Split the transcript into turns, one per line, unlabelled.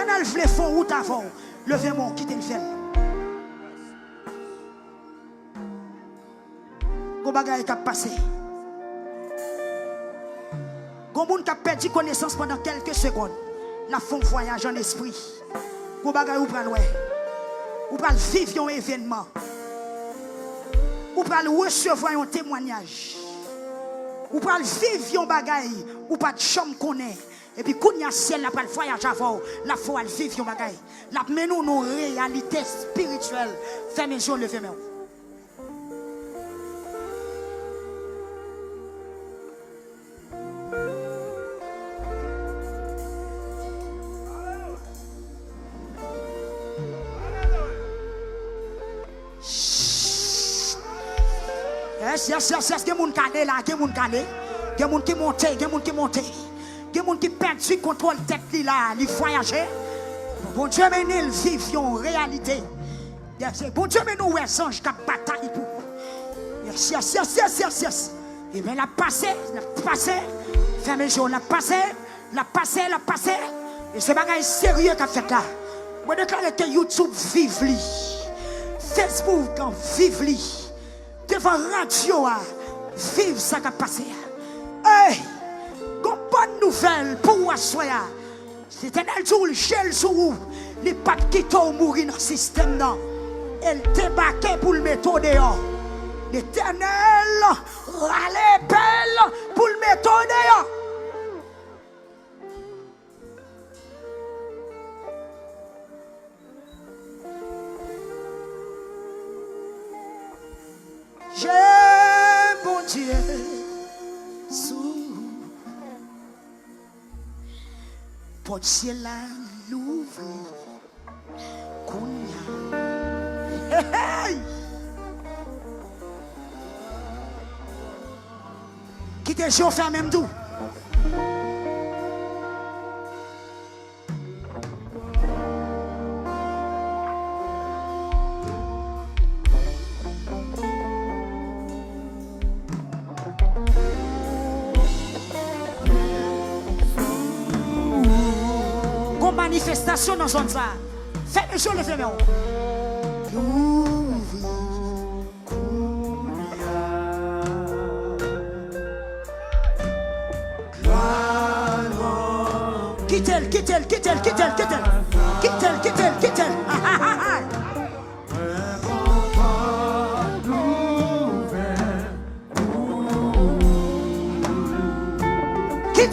L'éternel voulait faire route avant. Levez-moi, quittez le fait. Gon bagay qui a passé. Gon moun qui a perdu connaissance pendant quelques secondes. La font voyage en esprit. Gon bagay ou pral ouais. Ou pral vivre un événement. Ou pral recevoir un témoignage. Ou pral vivre un bagay ou pas de chambre connaît. Et puis quand il y a ciel la pral voyage avant, la foi vivre un bagay. La menou nos réalités spirituelles. Fermez les yeux, levez les mains. Yes, il y a des gens qui sont calés là, qui sont calés. Il y a des gens qui montent, il y a des gens qui montent. Il y a des gens qui perdent le contrôle de tête là, ils voyagent. Bon Dieu, mais nous vivons en réalité. Bon Dieu, mais nous, les anges qui bataillent pour. Yes. Et bien, la passé. Fermez les yeux, la passé. Et c'est un sérieux qu'a fait là. Je déclare que YouTube vive lui. Facebook vive lui. Devant radio, vive ça qui a passé. Hey, une bonne nouvelle pour vous. C'est un jour, le gel sur vous. Les pas quitter ou mourir dans le système. Elle débarque pour le mettre dehors. L'Éternel, râle belle pour le mettre dehors. J'ai mon Dieu sous pour ciel l'ouvre hey! Qui te chauffe à même tout. Manifestation dans zone ça. Faites les choses, levez les mains. Quitte-elle.